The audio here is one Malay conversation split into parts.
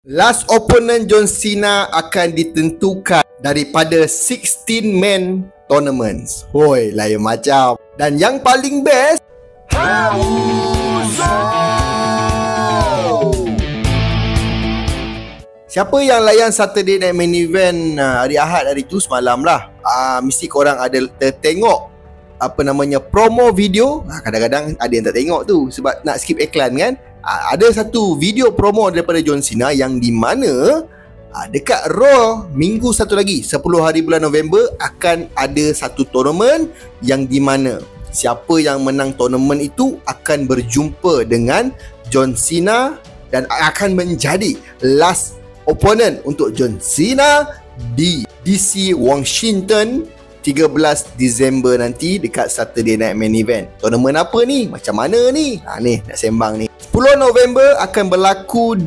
Last opponent John Cena akan ditentukan daripada 16 man tournaments. Hoi, lain macam. Dan yang paling best, siapa yang layan Saturday Night Main Event hari Ahad hari tu semalam lah. Mesti korang ada tertengok promo video. Kadang-kadang ada yang tak tengok tu sebab nak skip iklan kan. Ada satu video promo daripada John Cena yang di mana dekat Raw minggu satu lagi 10 hari bulan November akan ada satu tournament yang di mana siapa yang menang tournament itu akan berjumpa dengan John Cena dan akan menjadi last opponent untuk John Cena di DC Washington 13 Disember nanti dekat Saturday Night Main Event. Tournament apa ni? Macam mana ni? Ni nak sembang ni. 10 November akan berlaku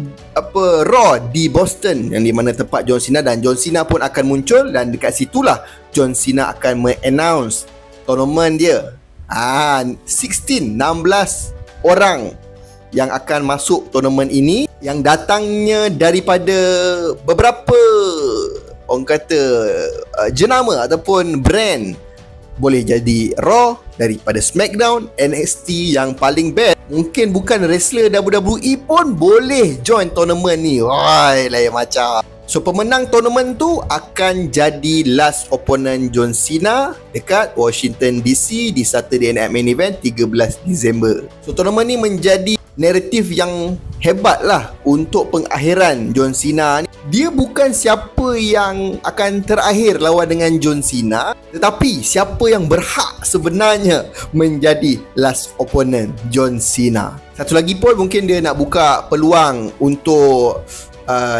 Raw di Boston yang di mana tempat John Cena, dan John Cena pun akan muncul dan dekat situlah John Cena akan men-announce tournament dia. 16 orang yang akan masuk tournament ini yang datangnya daripada beberapa orang kata jenama ataupun brand. Boleh jadi Raw, daripada SmackDown, NXT, yang paling best mungkin bukan wrestler WWE pun boleh join tournament ni. Wah, lain macam. So pemenang tournament tu akan jadi last opponent John Cena dekat Washington DC di Saturday Night Main Event 13 Disember. So tournament ni menjadi naratif yang hebat lah untuk pengakhiran John Cena ni. Dia bukan siapa yang akan terakhir lawan dengan John Cena, tetapi siapa yang berhak sebenarnya menjadi last opponent John Cena. Satu lagi pun mungkin dia nak buka peluang untuk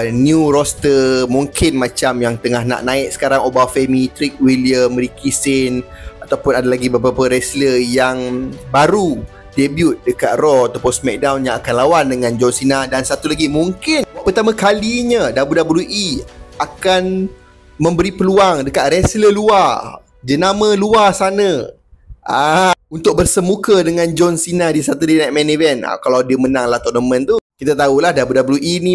new roster, mungkin macam yang tengah nak naik sekarang, Obafemi, Trick William, Ricky Sane, ataupun ada lagi beberapa wrestler yang baru debut dekat Raw ataupun SmackDown yang akan lawan dengan John Cena. Dan satu lagi, mungkin pertama kalinya WWE akan memberi peluang dekat wrestler luar, jenama luar sana, untuk bersemuka dengan John Cena di Saturday Night Main Event. Kalau dia menang lah tournament tu, kita tahulah WWE ni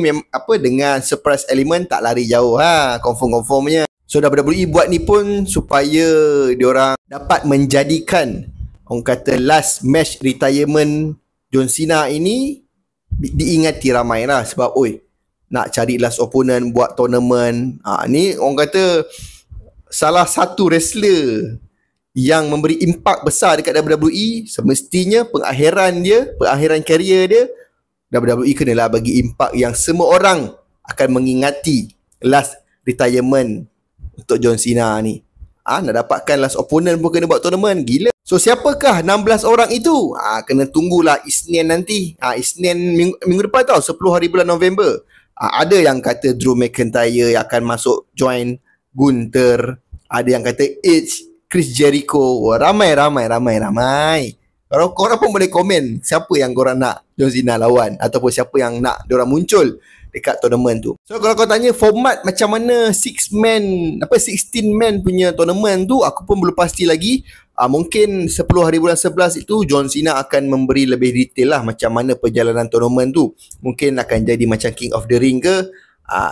dengan surprise element tak lari jauh, confirm-confirmnya. So WWE buat ni pun supaya diorang dapat menjadikan orang kata last match retirement John Cena ini diingati ramai lah. Sebab nak cari last opponent buat tournament, ni orang kata salah satu wrestler yang memberi impak besar dekat WWE. Semestinya pengakhiran karier dia, WWE kenalah bagi impak yang semua orang akan mengingati last retirement untuk John Cena ni. Nak dapatkan last opponent pun kena buat tournament. Gila. So siapakah 16 orang itu? Kena tunggulah Isnin nanti. Isnin minggu depan tau, 10 hari bulan November. Ada yang kata Drew McIntyre akan masuk join Gunther. Ada yang kata Edge, Chris Jericho. Ramai. Korang pun boleh komen siapa yang korang nak John Cena lawan, ataupun siapa yang nak diorang muncul dekat tournament tu. So kalau kau tanya format macam mana 16 man punya tournament tu, aku pun belum pasti lagi. Mungkin 10 hari bulan 11 itu John Cena akan memberi lebih detail lah macam mana perjalanan tournament tu. Mungkin akan jadi macam King of the Ring ke.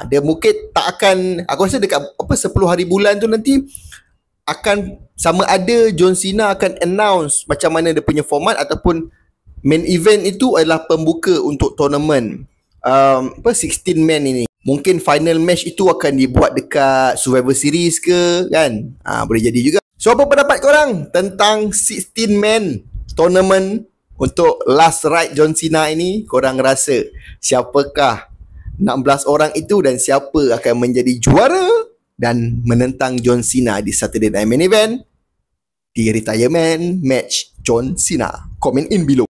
Dia mungkin tak akan, aku rasa dekat 10 hari bulan tu nanti akan sama ada John Cena akan announce macam mana dia punya format, ataupun main event itu adalah pembuka untuk tournament 16 man ini. Mungkin final match itu akan dibuat dekat Survivor Series ke kan. Boleh jadi juga. So apa pendapat korang tentang 16 man tournament untuk last ride John Cena ini? Korang rasa siapakah 16 orang itu dan siapa akan menjadi juara dan menentang John Cena di Saturday Night Main Event di retirement match John Cena? Comment in below.